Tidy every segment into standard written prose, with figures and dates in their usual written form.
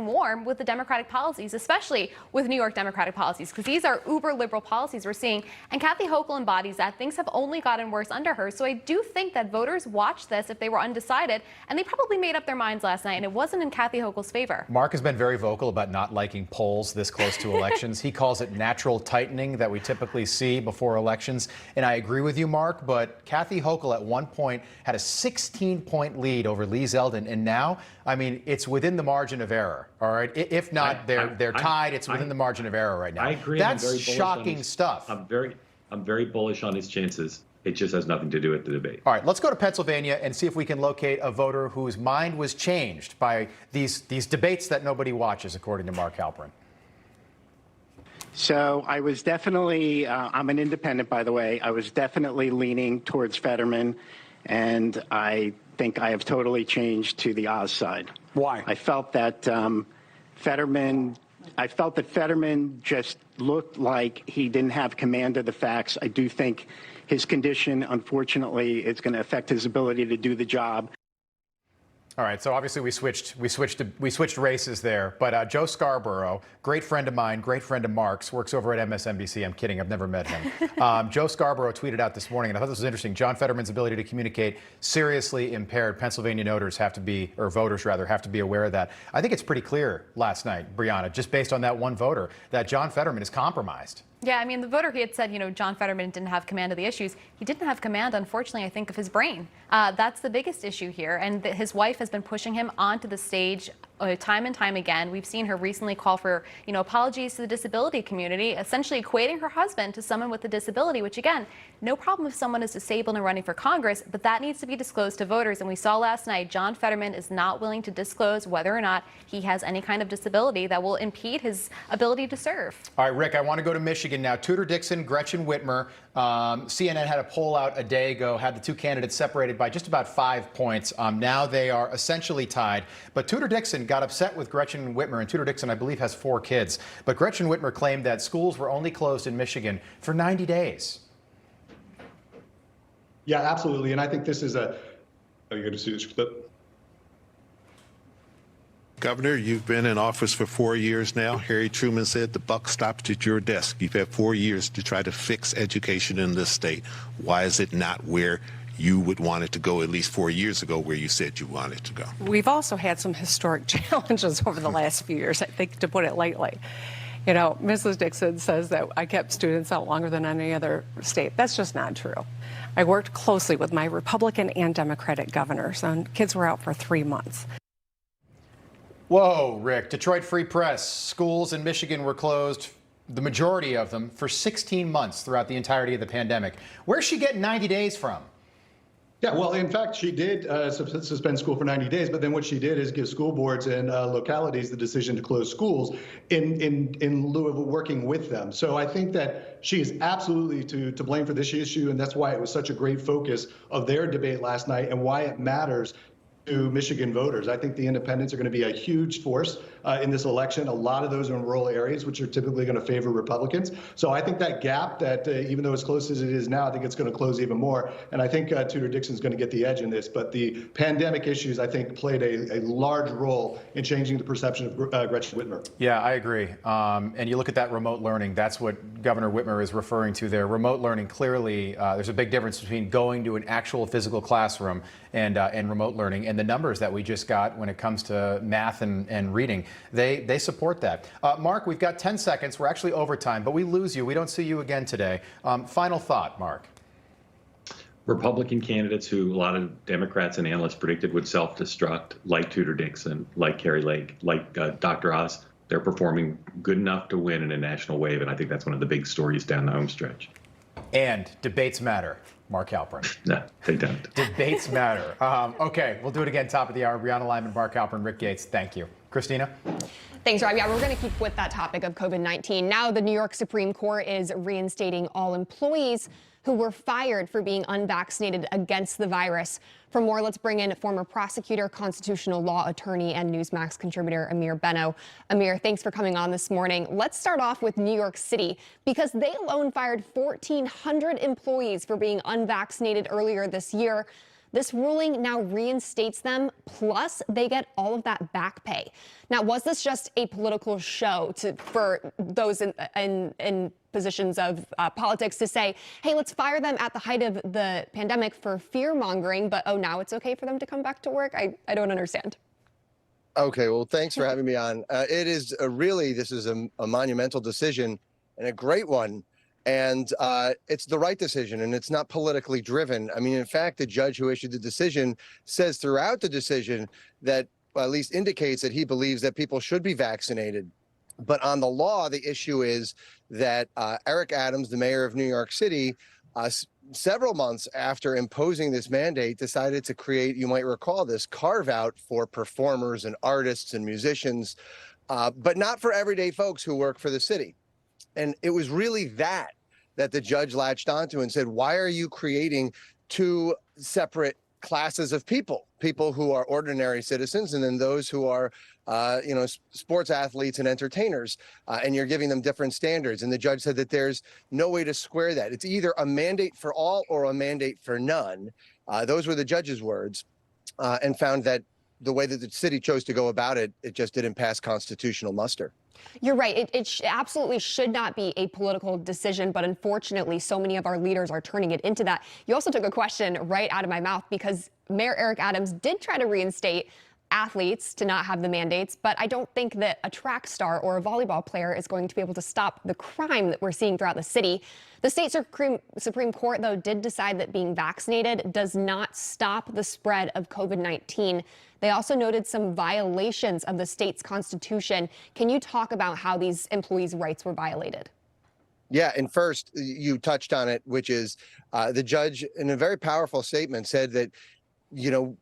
lukewarm with the Democratic policies, especially with New York Democratic policies, because these are uber liberal policies we're seeing. And Kathy Hochul embodies that. Things have only gotten worse under her. So I do think that voters watched this if they were undecided, and they probably made up their minds last night, and it wasn't in Kathy Hochul's favor. Mark has been very vocal about not liking polls this close to elections. He calls it natural tightening that we typically see before elections. And I agree with you, Mark, but Kathy Hochul at one point had a 16-point lead over Lee Zeldin, and now, I mean, it's within the margin of error. All right, if not, they're tied. It's within the margin of error right now. I agree. That's shocking stuff. I'm very bullish on his chances. It just has nothing to do with the debate. All right, let's go to Pennsylvania and see if we can locate a voter whose mind was changed by these debates that nobody watches, according to Mark Halperin. So I was definitely, I'm an independent, by the way. I was definitely leaning towards Fetterman, and I think I have totally changed to the Oz side. Why? I felt that Fetterman just looked like he didn't have command of the facts. I do think his condition, unfortunately, is going to affect his ability to do the job. All right, so obviously we switched races there, but Joe Scarborough, great friend of mine, great friend of Mark's, works over at MSNBC. I'm kidding, I've never met him. Joe Scarborough tweeted out this morning, and I thought this was interesting. John Fetterman's ability to communicate seriously impaired. Pennsylvania voters have to be aware of that. I think it's pretty clear last night, Brianna, just based on that one voter, that John Fetterman is compromised. Yeah, I mean, the voter, he had said, John Fetterman didn't have command of the issues. He didn't have command, unfortunately, I think, of his brain. That's the biggest issue here. And his wife has been pushing him onto the stage time and time again. We've seen her recently call for, apologies to the disability community, essentially equating her husband to someone with a disability, which, again, no problem if someone is disabled and running for Congress, but that needs to be disclosed to voters. And we saw last night, John Fetterman is not willing to disclose whether or not he has any kind of disability that will impede his ability to serve. All right, Rick, I want to go to Michigan now. Tudor Dixon, Gretchen Whitmer. CNN had a poll out a day ago, had the two candidates separated by just about 5 points. Now they are essentially tied. But Tudor Dixon got upset with Gretchen Whitmer, and Tudor Dixon, I believe, has 4 kids. But Gretchen Whitmer claimed that schools were only closed in Michigan for 90 days. Yeah, absolutely. And I think this is are you going to see this clip? Governor, you've been in office for 4 years now. Harry Truman said the buck stops at your desk. You've had 4 years to try to fix education in this state. Why is it not where you would want it to go at least 4 years ago, where you said you wanted to go? We've also had some historic challenges over the last few years, I think, to put it lightly. Mrs. Dixon says that I kept students out longer than any other state. That's just not true. I worked closely with my Republican and Democratic governors, and kids were out for 3 months. Whoa, Rick. Detroit Free Press. Schools in Michigan were closed, the majority of them, for 16 months throughout the entirety of the pandemic. Where's she getting 90 days from? Yeah, well, in fact, she did suspend school for 90 days, but then what she did is give school boards and localities the decision to close schools in lieu of working with them. So I think that she is absolutely to blame for this issue, and that's why it was such a great focus of their debate last night and why it matters to Michigan voters. I think the independents are going to be a huge force in this election. A lot of those are in rural areas, which are typically going to favor Republicans. So I think that gap, that even though as close as it is now, I think it's going to close even more. And I think Tudor Dixon's going to get the edge in this. But the pandemic issues, I think, played a large role in changing the perception of Gretchen Whitmer. Yeah, I agree. And you look at that remote learning, that's what Governor Whitmer is referring to there. Remote learning, clearly, there's a big difference between going to an actual physical classroom and remote learning. And the numbers that we just got when it comes to math and reading, they support that. Mark, we've got 10 seconds. We're actually over time, but we lose you. We don't see you again today. Final thought, Mark. Republican candidates who a lot of Democrats and analysts predicted would self-destruct, like Tudor Dixon, like Carrie Lake, like Dr. Oz, they're performing good enough to win in a national wave, and I think that's one of the big stories down the home stretch. And debates matter. Mark Halperin. No, they don't. Debates matter. Okay, we'll do it again top of the hour. Brianna Lyman, Mark Halperin, Rick Gates, thank you. Christina? Thanks, Rob. Yeah, we're going to keep with that topic of COVID-19. Now the New York Supreme Court is reinstating all employees who were fired for being unvaccinated against the virus. For more, let's bring in former prosecutor, constitutional law attorney, and NEWSMAX contributor Amir Benno. Amir, thanks for coming on this morning. Let's start off with New York City, because they alone fired 1,400 employees for being unvaccinated earlier this year. This ruling now reinstates them, plus they get all of that back pay. Now, was this just a political show for those in positions of politics to say, hey, let's fire them at the height of the pandemic for fear-mongering, but oh, now it's okay for them to come back to work? I don't understand. Okay, well, thanks for having me on. It is this is a monumental decision and a great one. And it's the right decision, and it's not politically driven. I mean, in fact, the judge who issued the decision says throughout the decision that, well, at least indicates that he believes that people should be vaccinated. But on the law, the issue is that Eric Adams, the mayor of New York City, several months after imposing this mandate, decided to create, you might recall, this carve out for performers and artists and musicians, but not for everyday folks who work for the city. And it was really that the judge latched onto and said, why are you creating two separate classes of people who are ordinary citizens and then those who are, sports athletes and entertainers, and you're giving them different standards. And the judge said that there's no way to square that. It's either a mandate for all or a mandate for none. Those were the judge's words, and found that the way that the city chose to go about it, it just didn't pass constitutional muster. You're right. It absolutely should not be a political decision, but unfortunately, so many of our leaders are turning it into that. You also took a question right out of my mouth, because Mayor Eric Adams did try to reinstate athletes to not have the mandates, but I don't think that a track star or a volleyball player is going to be able to stop the crime that we're seeing throughout the city. The state Supreme Court, though, did decide that being vaccinated does not stop the spread of COVID-19. They also noted some violations of the state's constitution. Can you talk about how these employees' rights were violated? Yeah, and first, you touched on it, which is the judge, in a very powerful statement, said that,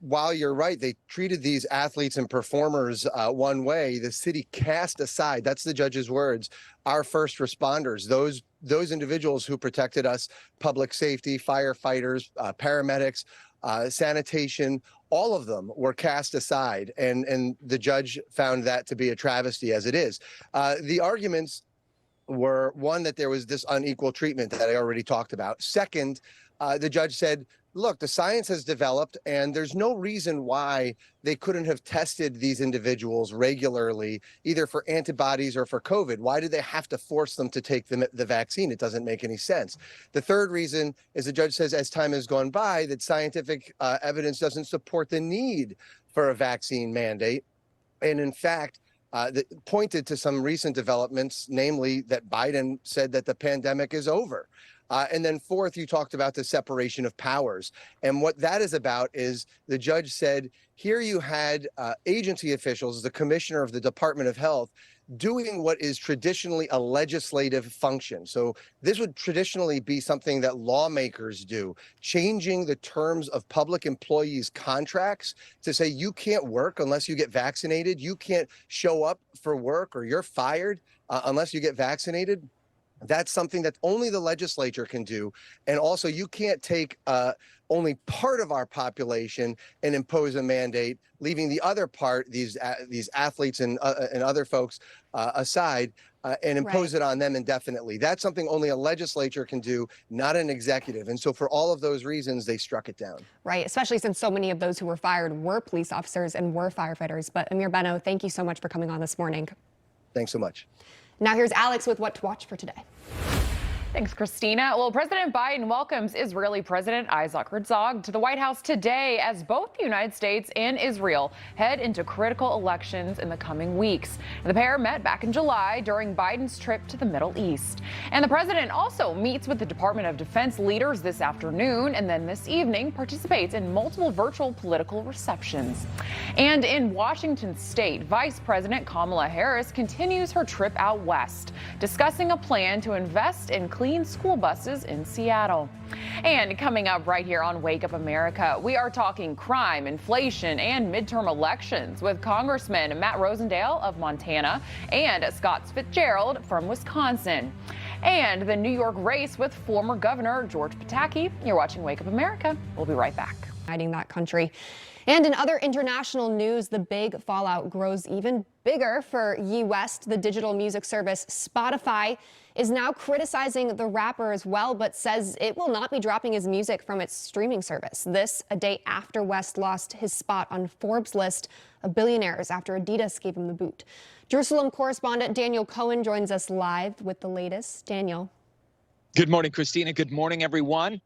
while you're right, they treated these athletes and performers one way, the city cast aside, that's the judge's words, our first responders, those individuals who protected us, public safety, firefighters, paramedics, sanitation, all of them were cast aside. And the judge found that to be a travesty, as it is. The arguments were, one, that there was this unequal treatment that I already talked about. Second, the judge said, look, the science has developed and there's no reason why they couldn't have tested these individuals regularly, either for antibodies or for COVID. Why did they have to force them to take the vaccine? It doesn't make any sense. The third reason is the judge says, as time has gone by, that scientific evidence doesn't support the need for a vaccine mandate. And in fact, pointed to some recent developments, namely that Biden said that the pandemic is over. And then fourth, you talked about the separation of powers. And what that is about is the judge said, here you had agency officials, the commissioner of the Department of Health, doing what is traditionally a legislative function. So this would traditionally be something that lawmakers do, changing the terms of public employees' contracts to say you can't work unless you get vaccinated, you can't show up for work, or you're fired unless you get vaccinated. That's something that only the legislature can do. And also, you can't take only part of our population and impose a mandate, leaving the other part, these athletes and other folks aside, and impose it on them indefinitely. That's something only a legislature can do, not an executive. And so for all of those reasons, they struck it down. Right, especially since so many of those who were fired were police officers and were firefighters. But Amir Benno, thank you so much for coming on this morning. Thanks so much. Now here's Alex with what to watch for today. Thanks, Christina. Well, President Biden welcomes Israeli President Isaac Herzog to the White House today as both the United States and Israel head into critical elections in the coming weeks. The pair met back in July during Biden's trip to the Middle East. And the president also meets with the Department of Defense leaders this afternoon, and then this evening participates in multiple virtual political receptions. And in Washington state, Vice President Kamala Harris continues her trip out west, discussing a plan to invest in clean school buses in Seattle. And coming up right here on Wake Up America, we are talking crime, inflation, and midterm elections with Congressman Matt Rosendale of Montana and Scott Fitzgerald from Wisconsin. And the New York race with former Governor George Pataki. You're watching Wake Up America. We'll be right back. That country. And in other international news, the big fallout grows even bigger for Ye West. The digital music service Spotify is now criticizing the rapper as well, but says it will not be dropping his music from its streaming service. This a day after West lost his spot on Forbes' list of billionaires after Adidas gave him the boot. Jerusalem correspondent Daniel Cohen joins us live with the latest. Daniel. Good morning, Christina. Good morning, everyone.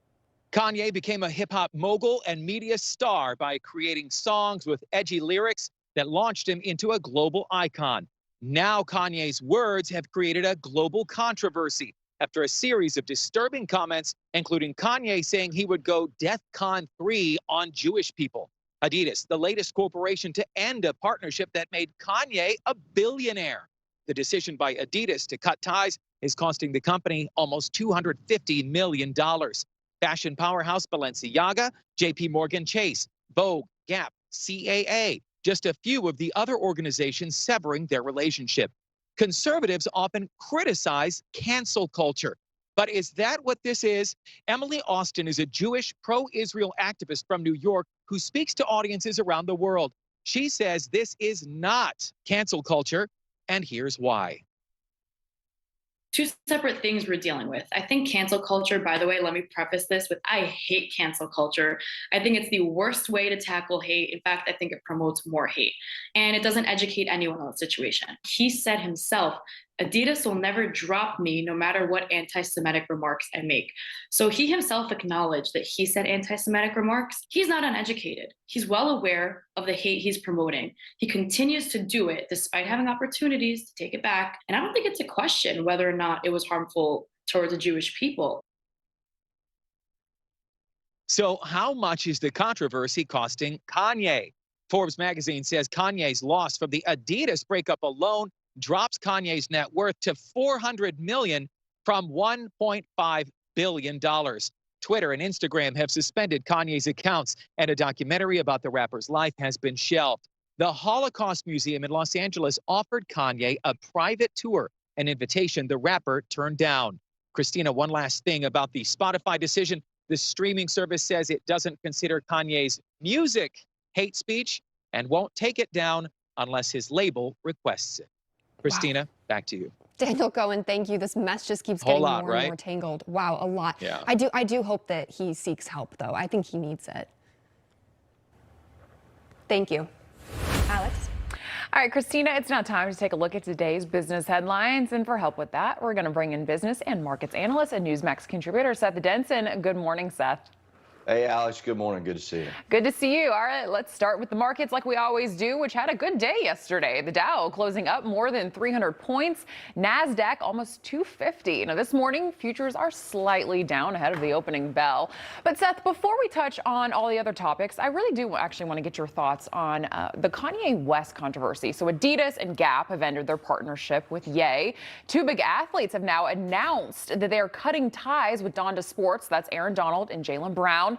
Kanye became a hip-hop mogul and media star by creating songs with edgy lyrics that launched him into a global icon. Now Kanye's words have created a global controversy after a series of disturbing comments, including Kanye saying he would go DEFCON 3 on Jewish people. Adidas, the latest corporation to end a partnership that made Kanye a billionaire. The decision by Adidas to cut ties is costing the company almost $250 million. Fashion powerhouse Balenciaga, JP Morgan Chase, Vogue, Gap, CAA, just a few of the other organizations severing their relationship. Conservatives often criticize cancel culture. But is that what this is? Emily Austin is a Jewish pro-Israel activist from New York who speaks to audiences around the world. She says this is not cancel culture, and here's why. Two separate things we're dealing with. I think cancel culture, by the way, let me preface this with I hate cancel culture. I think it's the worst way to tackle hate. In fact, I think it promotes more hate. And it doesn't educate anyone on the situation. He said himself, Adidas will never drop me no matter what anti-Semitic remarks I make. So he himself acknowledged that he said anti-Semitic remarks. He's not uneducated. He's well aware of the hate he's promoting. He continues to do it despite having opportunities to take it back. And I don't think it's a question whether or not it was harmful towards the Jewish people. So how much is the controversy costing Kanye? Forbes magazine says Kanye's loss from the Adidas breakup alone drops Kanye's net worth to $400 million from $1.5 billion. Twitter and Instagram have suspended Kanye's accounts, and a documentary about the rapper's life has been shelved. The Holocaust Museum in Los Angeles offered Kanye a private tour, an invitation the rapper turned down. Christina, one last thing about the Spotify decision. The streaming service says it doesn't consider Kanye's music hate speech and won't take it down unless his label requests it. Christina, back to you. Daniel Cohen, thank you. This mess just keeps getting more and more tangled. Wow, a lot. Yeah. I do hope that he seeks help, though. I think he needs it. Thank you. Alex? All right, Christina, it's now time to take a look at today's business headlines. And for help with that, we're going to bring in business and markets analyst and NEWSMAX contributor Seth Denson. Good morning, Seth. Hey, Alex, good morning. Good to see you. Good to see you. All right, let's start with the markets like we always do, which had a good day yesterday. The Dow closing up more than 300 points. NASDAQ almost 250. Now, this morning, futures are slightly down ahead of the opening bell. But, Seth, before we touch on all the other topics, I really do actually want to get your thoughts on the Kanye West controversy. So Adidas and Gap have ended their partnership with Ye. Two big athletes have now announced that they are cutting ties with Donda Sports. That's Aaron Donald and Jaylen Brown.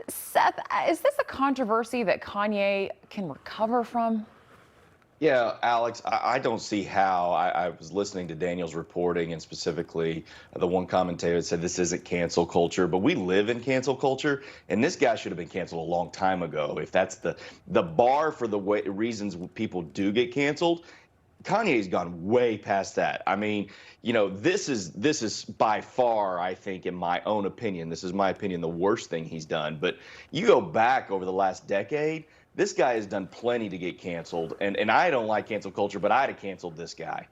Seth, is this a controversy that Kanye can recover from? Yeah, Alex, I don't see how. I was listening to Daniel's reporting, and specifically the one commentator said this isn't cancel culture, but we live in cancel culture, and this guy should have been canceled a long time ago. If that's the bar for the reasons people do get canceled, Kanye's gone way past that. I mean, you know, this is by far, I think, in my own opinion, this is my opinion, the worst thing he's done. But you go back over the last decade, this guy has done plenty to get canceled. And I don't like cancel culture, but I'd have canceled this guy.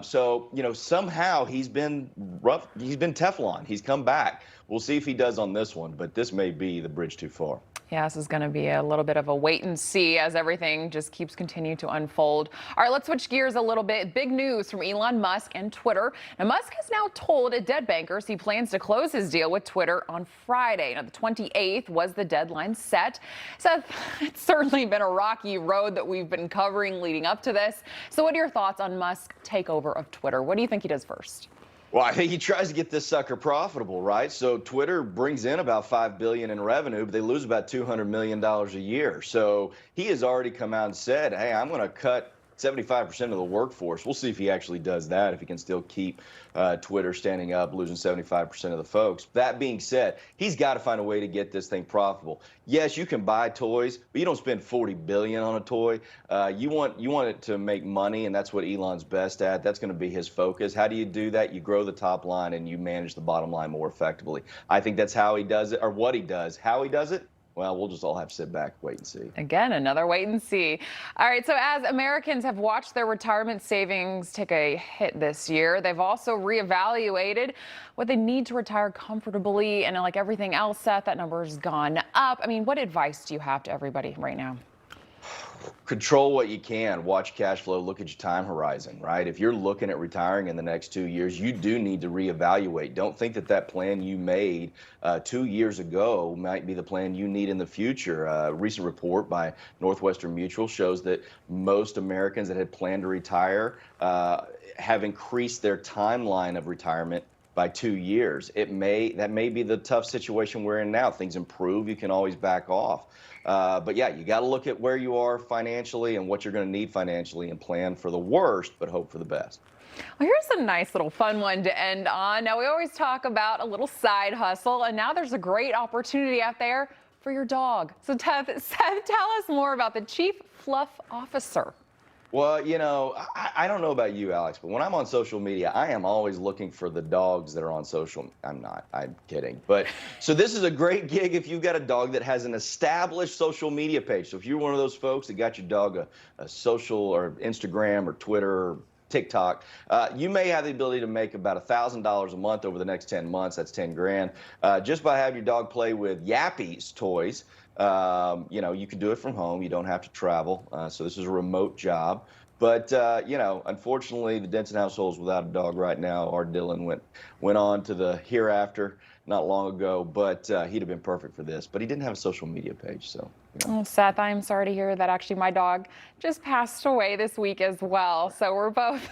So, you know, somehow he's been rough. He's been Teflon. He's come back. We'll see if he does on this one, but this may be the bridge too far. Yeah, this is going to be a little bit of a wait and see as everything just keeps continuing to unfold. All right, let's switch gears a little bit. Big news from Elon Musk and Twitter. Now, Musk has now told debt bankers he plans to close his deal with Twitter on Friday. Now, the 28th was the deadline set. Seth, it's certainly been a rocky road that we've been covering leading up to this. So what are your thoughts on Musk's takeover of Twitter? What do you think he does first? Well, I think he tries to get this sucker profitable, right? So Twitter brings in about $5 billion in revenue, but they lose about $200 million a year. So he has already come out and said, hey, I'm going to cut 75% of the workforce. We'll see if he actually does that, if he can still keep Twitter standing up, losing 75% of the folks. That being said, he's got to find a way to get this thing profitable. Yes, you can buy toys, but you don't spend $40 billion on a toy. You want it to make money, and that's what Elon's best at. That's going to be his focus. How do you do that? You grow the top line and you manage the bottom line more effectively. I think that's how he does it, or what he does. How he does it? Well, we'll just all have to sit back, wait and see. Again, another wait and see. All right, so as Americans have watched their retirement savings take a hit this year, they've also reevaluated what they need to retire comfortably. And like everything else, Seth, that number has gone up. I mean, what advice do you have to everybody right now? Control what you can. Watch cash flow. Look at your time horizon, right? If you're looking at retiring in the next 2 years, you do need to reevaluate. Don't think that that plan you made 2 years ago might be the plan you need in the future. A recent report by Northwestern Mutual shows that most Americans that had planned to retire have increased their timeline of retirement by 2 years. That may be the tough situation we're in now. Things improve, you can always back off. But yeah, you got to look at where you are financially and what you're going to need financially and plan for the worst, but hope for the best. Well, here's a nice little fun one to end on. Now, we always talk about a little side hustle, and now there's a great opportunity out there for your dog. So Seth, tell us more about the Chief Fluff Officer. Well, you know, I don't know about you, Alex, but when I'm on social media, I am always looking for the dogs that are on social. I'm kidding. But so this is a great gig if you've got a dog that has an established social media page. So if you're one of those folks that got your dog a social or Instagram or Twitter or TikTok, you may have the ability to make about $1,000 a month over the next 10 months. That's 10 grand. Just by having your dog play with Yappy's toys. You know, you can do it from home. You don't have to travel. So this is a remote job. But, you know, unfortunately, the Denson household is without a dog right now. Our Dylan went on to the hereafter not long ago, but he'd have been perfect for this. But he didn't have a social media page, so. You know. Oh, Seth, I'm sorry to hear that. Actually, my dog just passed away this week as well. So we're both.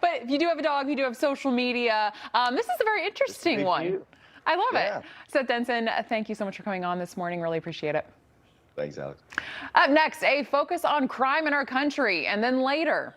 But if you do have a dog, you do have social media. This is a very interesting one. I love it. Seth Denson, thank you so much for coming on this morning. Really appreciate it. Thanks, Alex. Up next, a focus on crime in our country, and then later.